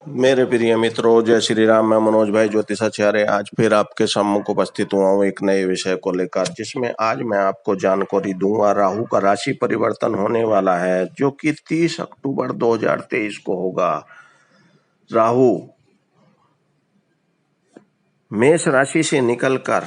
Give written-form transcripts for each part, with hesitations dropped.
मेरे प्रिय मित्रों, जय श्री राम। मैं मनोज भाई ज्योतिषाचार्य आज फिर आपके सम्मुख उपस्थित हुआ हूँ एक नए विषय को लेकर, जिसमें आज मैं आपको जानकारी दूंगा। राहु का राशि परिवर्तन होने वाला है जो कि 30 अक्टूबर 2023 को होगा। राहु मेष राशि से निकलकर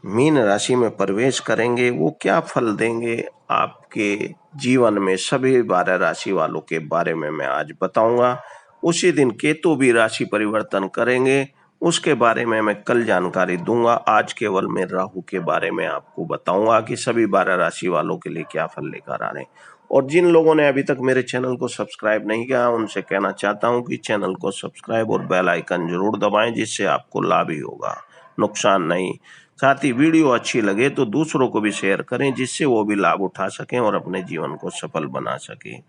मीन राशि में प्रवेश करेंगे। वो क्या फल देंगे आपके जीवन में, सभी 12 राशि वालों के बारे में मैं आज बताऊंगा। उसी दिन केतु भी राशि परिवर्तन करेंगे, उसके बारे में मैं कल जानकारी दूंगा। आज केवल मैं राहु के बारे में आपको बताऊंगा कि सभी 12 राशि वालों के लिए क्या फल लेकर आ रहे हैं। और जिन लोगों ने अभी तक मेरे चैनल को सब्सक्राइब नहीं किया, उनसे कहना चाहता हूं कि चैनल को सब्सक्राइब और बेल आइकन जरूर दबाएं, जिससे आपको लाभ ही होगा, नुकसान नहीं। साथ ही वीडियो अच्छी लगे तो दूसरों को भी शेयर करें, जिससे वो भी लाभ उठा सकें और अपने जीवन को सफल बना सकें।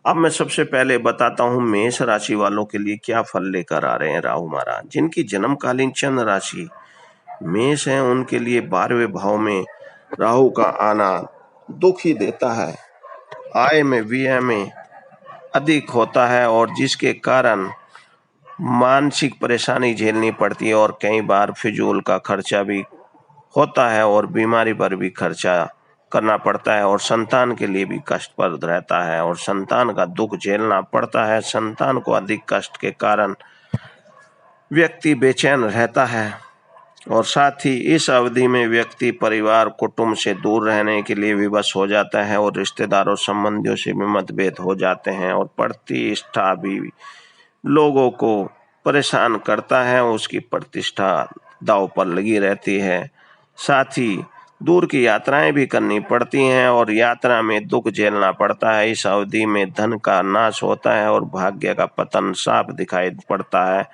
अब मैं सबसे पहले बताता हूं मेष राशि वालों के लिए क्या फल लेकर आ रहे हैं राहु महाराज। जिनकी जन्मकालीन चंद्र राशि मेष है, उनके लिए 12वें भाव में राहु का आना दुख ही देता है। आय में व्यय में अधिक होता है और जिसके कारण मानसिक परेशानी झेलनी पड़ती है और कई बार फिजूल का खर्चा भी होता है और बीमारी पर भी खर्चा करना पड़ता है और संतान के लिए भी कष्टप्रद रहता है और संतान का दुख झेलना पड़ता है। संतान को अधिक कष्ट के कारण व्यक्ति बेचैन रहता है और साथ ही इस अवधि में व्यक्ति परिवार कुटुंब से दूर रहने के लिए विवश हो जाता है और रिश्तेदारों संबंधियों से भी मतभेद हो जाते हैं और प्रतिष्ठा भी लोगों को परेशान करता है, उसकी प्रतिष्ठा दांव पर लगी रहती है। साथ ही दूर की यात्राएं भी करनी पड़ती हैं और यात्रा में दुख झेलना पड़ता है। इस अवधि में धन का नाश होता है और भाग्य का पतन साफ दिखाई पड़ता है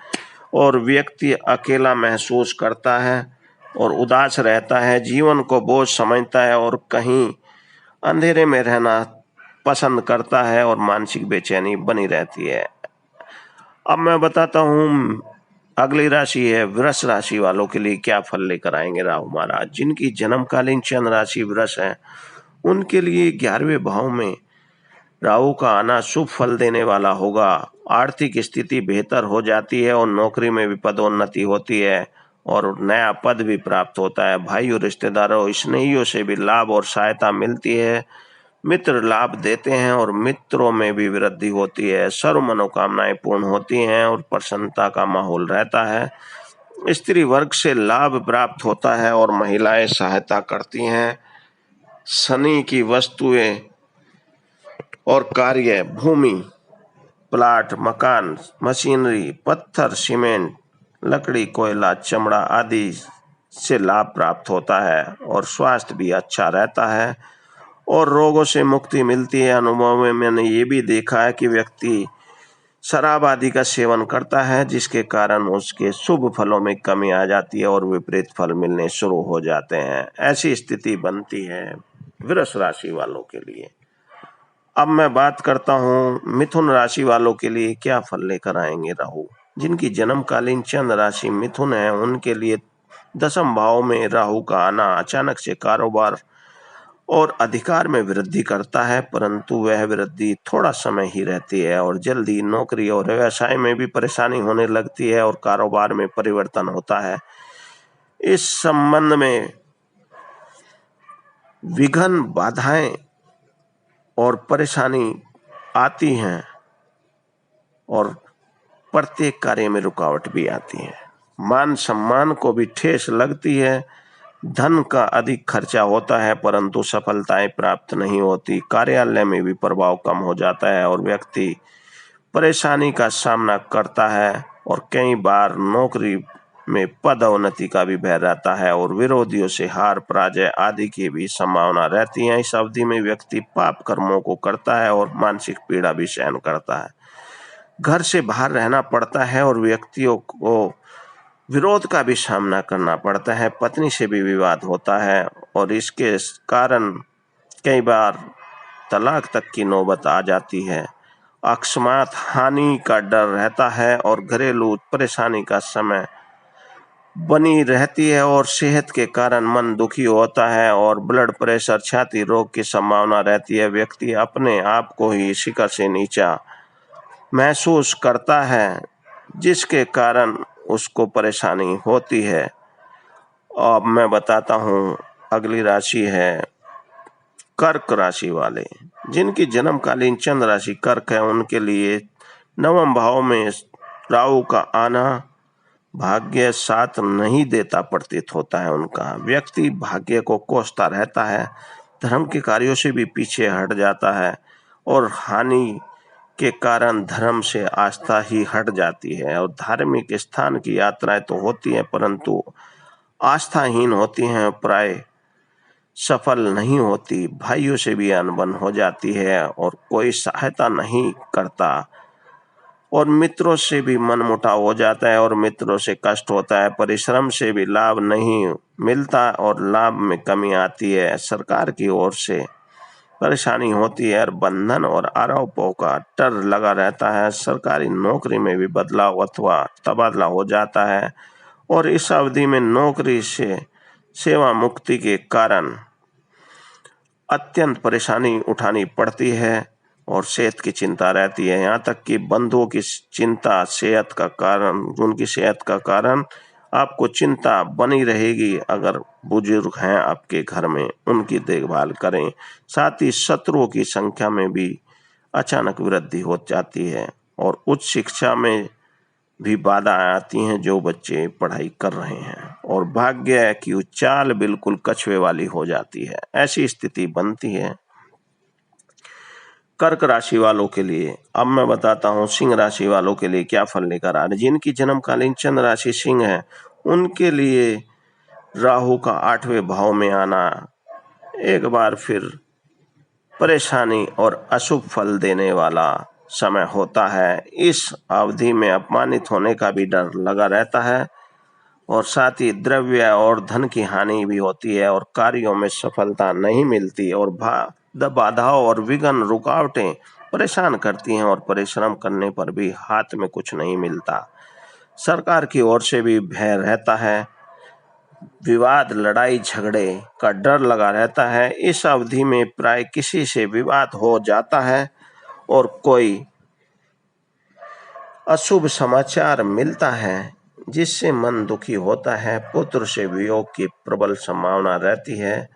और व्यक्ति अकेला महसूस करता है और उदास रहता है, जीवन को बोझ समझता है और कहीं अंधेरे में रहना पसंद करता है और मानसिक बेचैनी बनी रहती है। अब मैं बताता हूँ अगली राशि है वृष राशि वालों के लिए क्या फल लेकर आएंगे राहु महाराज। जिनकी जन्मकालीन चंद्र राशि वृष है, उनके लिए 11वें भाव में राहु का आना शुभ फल देने वाला होगा। आर्थिक स्थिति बेहतर हो जाती है और नौकरी में भी पदोन्नति होती है और नया पद भी प्राप्त होता है। भाइयों, रिश्तेदारों, स्नेहियों से भी लाभ और सहायता मिलती है। मित्र लाभ देते हैं और मित्रों में भी वृद्धि होती है। सर्व मनोकामनाएं पूर्ण होती हैं और प्रसन्नता का माहौल रहता है। स्त्री वर्ग से लाभ प्राप्त होता है और महिलाएं सहायता करती हैं। शनि की वस्तुएं और कार्य, भूमि, प्लाट, मकान, मशीनरी, पत्थर, सीमेंट, लकड़ी, कोयला, चमड़ा आदि से लाभ प्राप्त होता है और स्वास्थ्य भी अच्छा रहता है और रोगों से मुक्ति मिलती है। अनुभव में मैंने ये भी देखा है कि व्यक्ति शराब आदि का सेवन करता है, जिसके कारण उसके शुभ फलों में कमी आ जाती है और विपरीत फल मिलने शुरू हो जाते हैं। ऐसी स्थिति बनती है वृष राशि वालों के लिए। अब मैं बात करता हूँ मिथुन राशि वालों के लिए क्या फल लेकर आएंगे राहु। जिनकी जन्मकालीन चंद्र राशि मिथुन है, उनके लिए 10वें भाव में राहु का आना अचानक से कारोबार और अधिकार में वृद्धि करता है, परंतु वह वृद्धि थोड़ा समय ही रहती है और जल्दी नौकरी और व्यवसाय में भी परेशानी होने लगती है और कारोबार में परिवर्तन होता है। इस संबंध में विघ्न, बाधाएं और परेशानी आती हैं और प्रत्येक कार्य में रुकावट भी आती है। मान सम्मान को भी ठेस लगती है। धन का अधिक खर्चा होता है परंतु सफलताएं प्राप्त नहीं होती। कार्यालय में भी प्रभाव कम हो जाता है और व्यक्ति परेशानी का सामना करता है और कई बार नौकरी में पदोन्नति का भी भय रहता है और विरोधियों से हार, पराजय आदि की भी संभावना रहती है। इस अवधि में व्यक्ति पाप कर्मों को करता है और मानसिक पीड़ा भी सहन करता है। घर से बाहर रहना पड़ता है और व्यक्तियों को विरोध का भी सामना करना पड़ता है। पत्नी से भी विवाद होता है और इसके कारण कई बार तलाक तक की नौबत आ जाती है। अकस्मात हानि का डर रहता है और घरेलू परेशानी का समय बनी रहती है और सेहत के कारण मन दुखी होता है और ब्लड प्रेशर, छाती रोग की संभावना रहती है। व्यक्ति अपने आप को ही शिखर से नीचा महसूस करता है जिसके कारण उसको परेशानी होती है। अब मैं बताता हूँ, अगली राशि है कर्क राशि वाले, जिनकी जन्मकालीन चंद्र राशि कर्क है। उनके लिए नवम भाव में राहु का आना भाग्य साथ नहीं देता प्रतीत होता है। उनका व्यक्ति भाग्य को कोसता रहता है, धर्म के कार्यों से भी पीछे हट जाता है और हानि के कारण धर्म से आस्था ही हट जाती है। और धार्मिक स्थान की यात्राएं तो होती हैं परंतु आस्थाहीन होती हैं, प्राय सफल नहीं होती। भाइयों से भी अनबन हो जाती है और कोई सहायता नहीं करता और मित्रों से भी मनमुटाव हो जाता है और मित्रों से कष्ट होता है। परिश्रम से भी लाभ नहीं मिलता और लाभ में कमी आती है। सरकार की ओर से परेशानी होती है और बंधन और आरोपों का डर लगा रहता है। सरकारी नौकरी में भी बदलाव अथवा तबादला हो जाता है और इस अवधि में नौकरी से सेवा मुक्ति के कारण अत्यंत परेशानी उठानी पड़ती है और सेहत की चिंता रहती है। यहाँ तक कि बंधुओं की चिंता सेहत का कारण, उनकी सेहत का कारण आपको चिंता बनी रहेगी। अगर बुजुर्ग हैं आपके घर में, उनकी देखभाल करें। साथ ही शत्रुओं की संख्या में भी अचानक वृद्धि हो जाती है और उच्च शिक्षा में भी बाधा आती हैं जो बच्चे पढ़ाई कर रहे हैं और भाग्य की चाल बिल्कुल कछुए वाली हो जाती है। ऐसी स्थिति बनती है कर्क राशि वालों के लिए। अब मैं बताता हूँ सिंह राशि वालों के लिए क्या फल लेकर आ रहे। जिनकी जन्मकालीन चंद्र राशि सिंह है, उनके लिए राहु का 8वें भाव में आना एक बार फिर परेशानी और अशुभ फल देने वाला समय होता है। इस अवधि में अपमानित होने का भी डर लगा रहता है और साथ ही द्रव्य और धन की हानि भी होती है और कार्यों में सफलता नहीं मिलती और बाधाओं और विघ्न रुकावटें परेशान करती हैं और परिश्रम करने पर भी हाथ में कुछ नहीं मिलता। सरकार की ओर से भी भय रहता है, विवाद लड़ाई झगड़े का डर लगा रहता है। इस अवधि में प्राय किसी से विवाद हो जाता है और कोई अशुभ समाचार मिलता है जिससे मन दुखी होता है। पुत्र से वियोग की प्रबल संभावना रहती है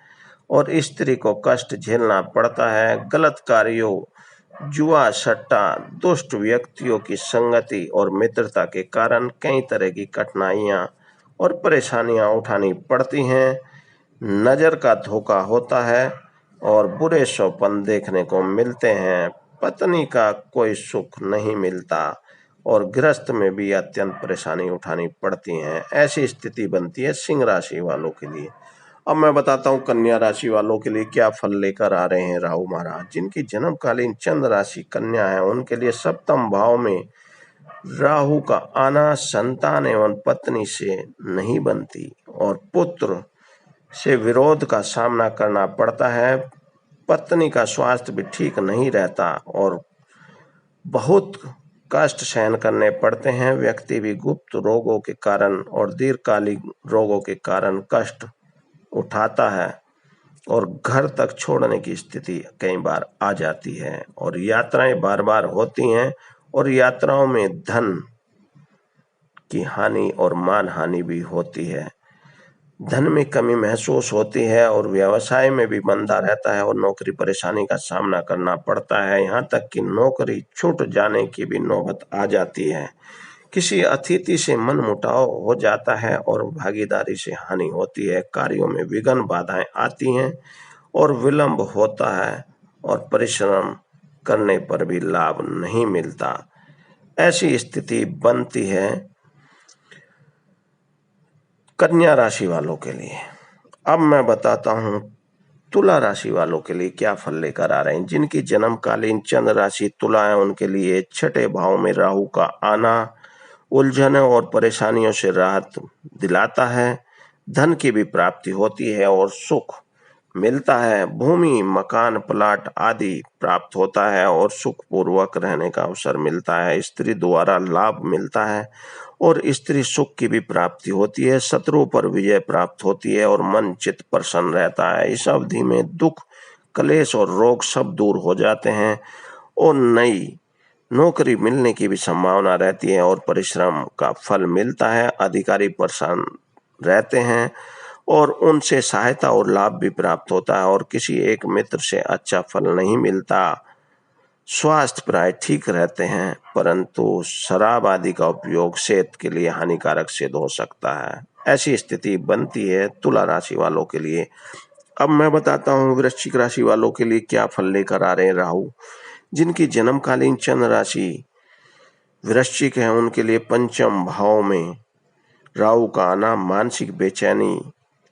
और स्त्री को कष्ट झेलना पड़ता है। गलत कार्यों, जुआ सट्टा, दुष्ट व्यक्तियों की संगति और मित्रता के कारण कई तरह की कठिनाइयां और परेशानियां उठानी पड़ती हैं। नजर का धोखा होता है और बुरे स्वप्न देखने को मिलते हैं। पत्नी का कोई सुख नहीं मिलता और गृहस्थ में भी अत्यंत परेशानी उठानी पड़ती है। ऐसी स्थिति बनती है सिंह राशि वालों के लिए। अब मैं बताता हूँ कन्या राशि वालों के लिए क्या फल लेकर आ रहे हैं राहु महाराज। जिनकी जन्मकालीन चंद्र राशि कन्या है, उनके लिए सप्तम भाव में राहु का आना संतान एवं पत्नी से नहीं बनती और पुत्र से विरोध का सामना करना पड़ता है। पत्नी का स्वास्थ्य भी ठीक नहीं रहता और बहुत कष्ट सहन करने पड़ते हैं। व्यक्ति भी गुप्त रोगों के कारण और दीर्घकालिक रोगों के कारण कष्ट उठाता है और घर तक छोड़ने की स्थिति कई बार आ जाती है और यात्राएं बार बार होती हैं और यात्राओं में धन की हानि और मान हानि भी होती है। धन में कमी महसूस होती है और व्यवसाय में भी मंदा रहता है और नौकरी परेशानी का सामना करना पड़ता है। यहाँ तक कि नौकरी छूट जाने की भी नौबत आ जाती है। किसी अतिथि से मनमुटाव हो जाता है और भागीदारी से हानि होती है। कार्यों में विघ्न बाधाएं आती हैं और विलंब होता है और परिश्रम करने पर भी लाभ नहीं मिलता। ऐसी स्थिति बनती है कन्या राशि वालों के लिए। अब मैं बताता हूँ तुला राशि वालों के लिए क्या फल लेकर आ रहे हैं। जिनकी जन्मकालीन चंद्र राशि तुला है, उनके लिए 6ठे भाव में राहु का आना उलझनों और परेशानियों से राहत दिलाता है। धन की भी प्राप्ति होती है और सुख मिलता है। भूमि, मकान, प्लाट आदि प्राप्त होता है और सुखपूर्वक रहने का अवसर मिलता है। स्त्री द्वारा लाभ मिलता है और स्त्री सुख की भी प्राप्ति होती है। शत्रु पर विजय प्राप्त होती है और मन चित्त प्रसन्न रहता है। इस अवधि में दुख, कलेश और रोग सब दूर हो जाते हैं और नई नौकरी मिलने की भी संभावना रहती है और परिश्रम का फल मिलता है। अधिकारी परेशान रहते हैं और उनसे सहायता और लाभ भी प्राप्त होता है और किसी एक मित्र से अच्छा फल नहीं मिलता। स्वास्थ्य प्राय ठीक रहते हैं, परंतु शराब आदि का उपयोग सेहत के लिए हानिकारक सिद्ध हो सकता है। ऐसी स्थिति बनती है तुला राशि वालों के लिए। अब मैं बताता हूँ वृश्चिक राशि वालों के लिए क्या फल लेकर आ रहे हैं राहु। जिनकी जन्मकालीन चंद्र राशि वृश्चिक है, उनके लिए पंचम भाव में राहु का आना मानसिक बेचैनी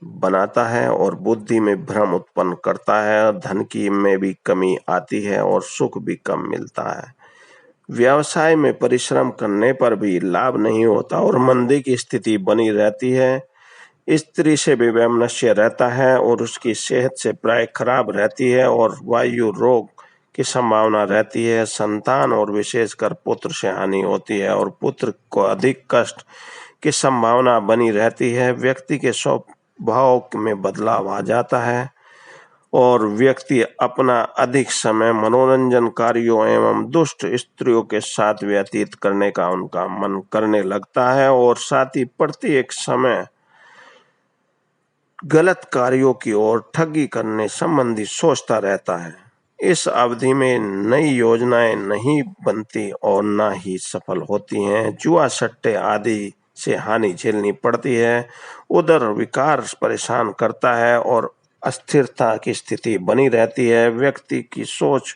बनाता है और बुद्धि में भ्रम उत्पन्न करता है। धन की में भी कमी आती है और सुख भी कम मिलता है। व्यवसाय में परिश्रम करने पर भी लाभ नहीं होता और मंदी की स्थिति बनी रहती है। स्त्री से भी वैमनस्य रहता है और उसकी सेहत से प्राय खराब रहती है और वायु रोग की संभावना रहती है। संतान और विशेषकर पुत्र से हानि होती है और पुत्र को अधिक कष्ट की संभावना बनी रहती है। व्यक्ति के स्वभाव में बदलाव आ जाता है और व्यक्ति अपना अधिक समय मनोरंजन कार्यों एवं दुष्ट स्त्रियों के साथ व्यतीत करने का उनका मन करने लगता है और साथ ही प्रत्येक समय गलत कार्यों की ओर ठगी करने संबंधी सोचता रहता है। इस अवधि में नई योजनाएं नहीं बनती और न ही सफल होती हैं। जुआ सट्टे आदि से हानि झेलनी पड़ती है। उधर विकार परेशान करता है और अस्थिरता की स्थिति बनी रहती है। व्यक्ति की सोच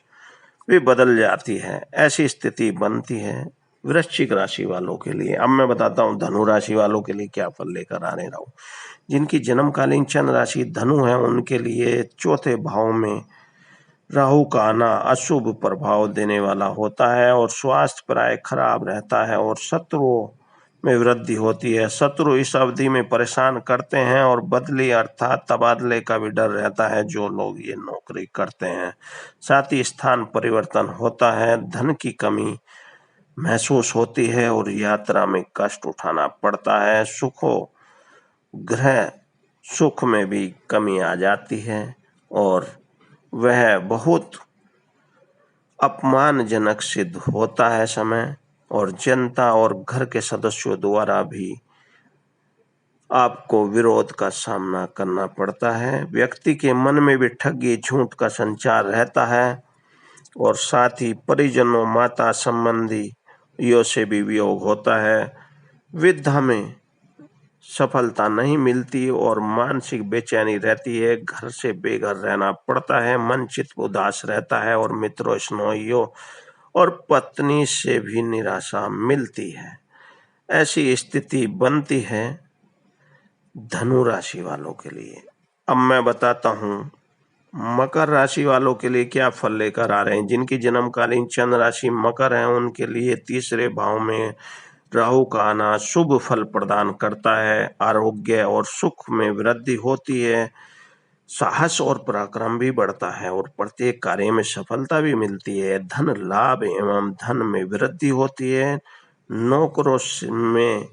भी बदल जाती है। ऐसी स्थिति बनती है वृश्चिक राशि वालों के लिए। अब मैं बताता हूँ धनु राशि वालों के लिए क्या फल लेकर आ रहे राहु। जिनकी जन्मकालीन चंद्र राशि धनु है, उनके लिए चौथे भाव में राहु का आना अशुभ प्रभाव देने वाला होता है और स्वास्थ्य प्राय खराब रहता है और शत्रुओं में वृद्धि होती है। शत्रु इस अवधि में परेशान करते हैं और बदली अर्थात तबादले का भी डर रहता है जो लोग ये नौकरी करते हैं। साथ ही स्थान परिवर्तन होता है। धन की कमी महसूस होती है और यात्रा में कष्ट उठाना पड़ता है। ग्रह सुख में भी कमी आ जाती है और वह बहुत अपमानजनक सिद्ध होता है समय, और जनता और घर के सदस्यों द्वारा भी आपको विरोध का सामना करना पड़ता है। व्यक्ति के मन में भी ठगी झूठ का संचार रहता है और साथ ही परिजनों माता संबंधी यो से भी वियोग होता है। विद्या में सफलता नहीं मिलती और मानसिक बेचैनी रहती है। घर से बेघर रहना पड़ता है। मन चित्त उदास रहता है और मित्रों स्नेहियों और पत्नी से भी निराशा मिलती है। ऐसी स्थिति बनती है धनु राशि वालों के लिए। अब मैं बताता हूँ मकर राशि वालों के लिए क्या फल लेकर आ रहे हैं। जिनकी जन्मकालीन चंद्र राशि मकर है, उनके लिए तीसरे भाव में राहु का आना शुभ फल प्रदान करता है। आरोग्य और सुख में वृद्धि होती है। साहस और पराक्रम भी बढ़ता है और प्रत्येक कार्य में सफलता भी मिलती है। धन लाभ एवं धन में वृद्धि होती है। नौकरों में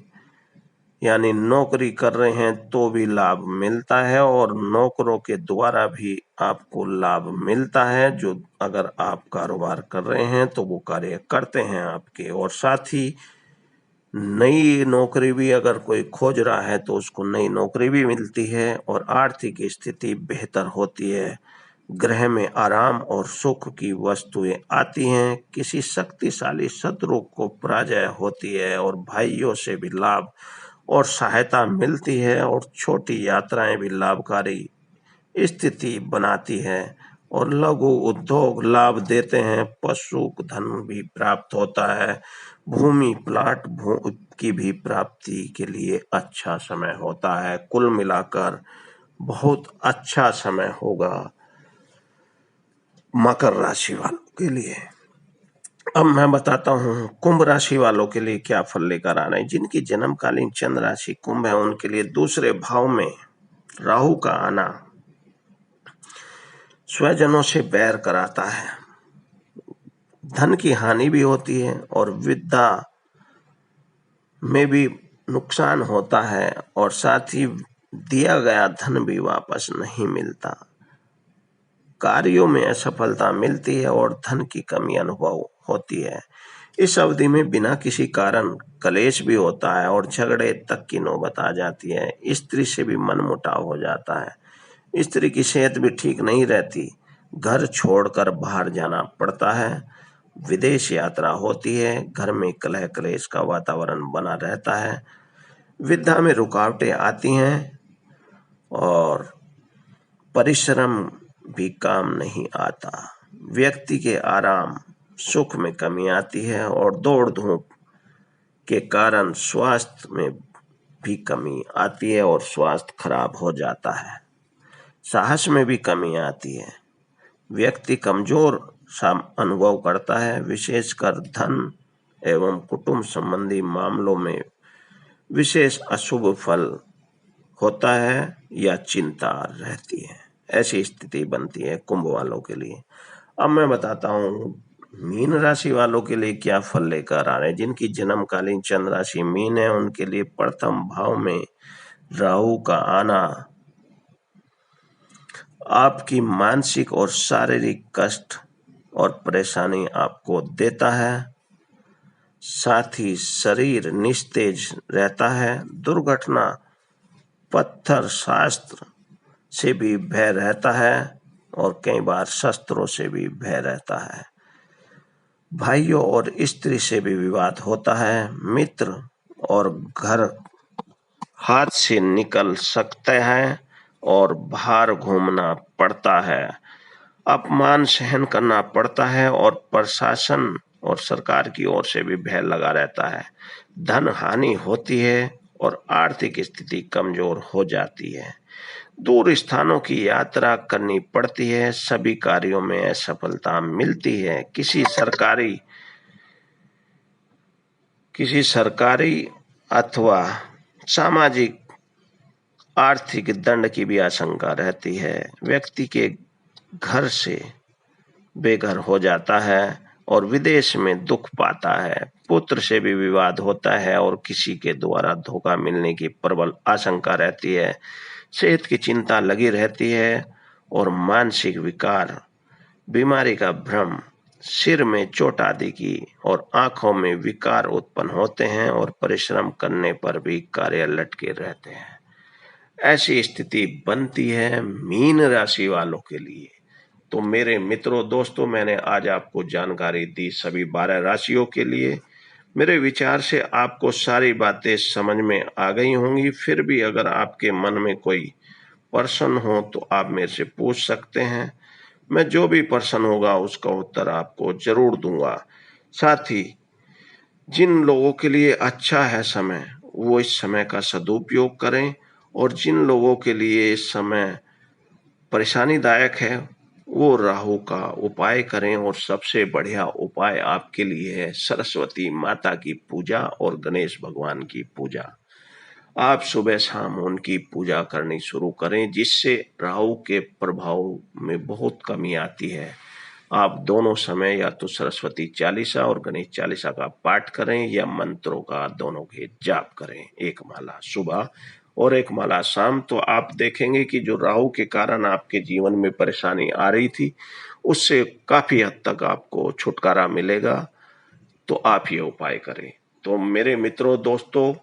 यानी नौकरी कर रहे हैं तो भी लाभ मिलता है और नौकरों के द्वारा भी आपको लाभ मिलता है। जो अगर आप कारोबार कर रहे हैं तो वो कार्य करते हैं आपके, और साथ ही नई नौकरी भी अगर कोई खोज रहा है तो उसको नई नौकरी भी मिलती है और आर्थिक स्थिति बेहतर होती है। ग्रह में आराम और सुख की वस्तुएं आती हैं। किसी शक्तिशाली शत्रु को पराजय होती है और भाइयों से भी लाभ और सहायता मिलती है और छोटी यात्राएं भी लाभकारी स्थिति बनाती है और लघु उद्योग लाभ देते हैं। पशु धन भी प्राप्त होता है। भूमि प्लाट की भी प्राप्ति के लिए अच्छा समय होता है। कुल मिलाकर बहुत अच्छा समय होगा मकर राशि वालों के लिए। अब मैं बताता हूँ कुंभ राशि वालों के लिए क्या फल लेकर आ रहे हैं। जिनकी जन्मकालीन चंद्र राशि कुंभ है, उनके लिए दूसरे भाव में राहु का आना स्वजनों से बैर कराता है। धन की हानि भी होती है और विद्या में भी नुकसान होता है और साथ ही दिया गया धन भी वापस नहीं मिलता। कार्यों में असफलता मिलती है और धन की कमी अनुभव होती है। इस अवधि में बिना किसी कारण कलेश भी होता है और झगड़े तक की नौबत आ जाती है। स्त्री से भी मनमुटाव हो जाता है। स्त्री की सेहत भी ठीक नहीं रहती। घर छोड़कर बाहर जाना पड़ता है। विदेश यात्रा होती है। घर में कलह क्लेश का वातावरण बना रहता है। विद्या में रुकावटें आती हैं और परिश्रम भी काम नहीं आता। व्यक्ति के आराम सुख में कमी आती है और दौड़ धूप के कारण स्वास्थ्य में भी कमी आती है और स्वास्थ्य खराब हो जाता है। साहस में भी कमी आती है। व्यक्ति कमजोर सा अनुभव करता है। विशेषकर धन एवं कुटुंब संबंधी मामलों में विशेष अशुभ फल होता है या चिंता रहती है। ऐसी स्थिति बनती है कुंभ वालों के लिए। अब मैं बताता हूँ मीन राशि वालों के लिए क्या फल लेकर आ रहे हैं। जिनकी जन्मकालीन चंद्र राशि मीन है उनके लिए प्रथम भाव में राहु का आना आपकी मानसिक और शारीरिक कष्ट और परेशानी आपको देता है। साथ ही शरीर निस्तेज रहता है। दुर्घटना पत्थर शास्त्र से भी भय रहता है और कई बार शस्त्रों से भी भय रहता है। भाइयों और स्त्री से भी विवाद होता है। मित्र और घर हाथ से निकल सकते हैं और बाहर घूमना पड़ता है। अपमान सहन करना पड़ता है और प्रशासन और सरकार की ओर से भी भय लगा रहता है। धन हानि होती है और आर्थिक स्थिति कमजोर हो जाती है। दूर स्थानों की यात्रा करनी पड़ती है। सभी कार्यों में असफलता मिलती है। किसी सरकारी अथवा सामाजिक आर्थिक दंड की भी आशंका रहती है। व्यक्ति के घर से बेघर हो जाता है और विदेश में दुख पाता है। पुत्र से भी विवाद होता है और किसी के द्वारा धोखा मिलने की प्रबल आशंका रहती है। सेहत की चिंता लगी रहती है और मानसिक विकार, बीमारी का भ्रम, सिर में चोट आदि की और आंखों में विकार उत्पन्न होते हैं और परिश्रम करने पर भी कार्य लटके रहते हैं। ऐसी स्थिति बनती है मीन राशि वालों के लिए। तो मेरे मित्रों दोस्तों, मैंने आज आपको जानकारी दी सभी 12 राशियों के लिए। मेरे विचार से आपको सारी बातें समझ में आ गई होंगी। फिर भी अगर आपके मन में कोई प्रश्न हो तो आप मेरे से पूछ सकते हैं। मैं जो भी प्रश्न होगा उसका उत्तर आपको जरूर दूंगा। साथ ही जिन लोगों के लिए अच्छा है समय, वो इस समय का सदुपयोग करें और जिन लोगों के लिए इस समय परेशानीदायक है वो राहु का उपाय करें। और सबसे बढ़िया उपाय आपके लिए है सरस्वती माता की पूजा और गणेश भगवान की पूजा। आप सुबह शाम उनकी पूजा करनी शुरू करें, जिससे राहु के प्रभाव में बहुत कमी आती है। आप दोनों समय या तो सरस्वती चालीसा और गणेश चालीसा का पाठ करें या मंत्रों का दोनों के जाप करें। एक माला सुबह और एक माला शाम। तो आप देखेंगे कि जो राहु के कारण आपके जीवन में परेशानी आ रही थी उससे काफी हद तक आपको छुटकारा मिलेगा। तो आप ये उपाय करें। तो मेरे मित्रों दोस्तों,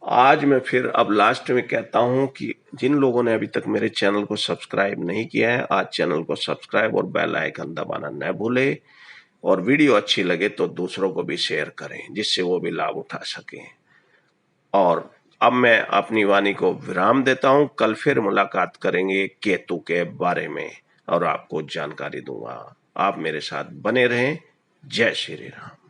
आज मैं फिर अब लास्ट में कहता हूं कि जिन लोगों ने अभी तक मेरे चैनल को सब्सक्राइब नहीं किया है, आज चैनल को सब्सक्राइब और बेल आइकन दबाना न भूले। और वीडियो अच्छी लगे तो दूसरों को भी शेयर करें, जिससे वो भी लाभ उठा सकें। और अब मैं अपनी वाणी को विराम देता हूं। कल फिर मुलाकात करेंगे केतु के बारे में और आपको जानकारी दूंगा। आप मेरे साथ बने रहें। जय श्री राम।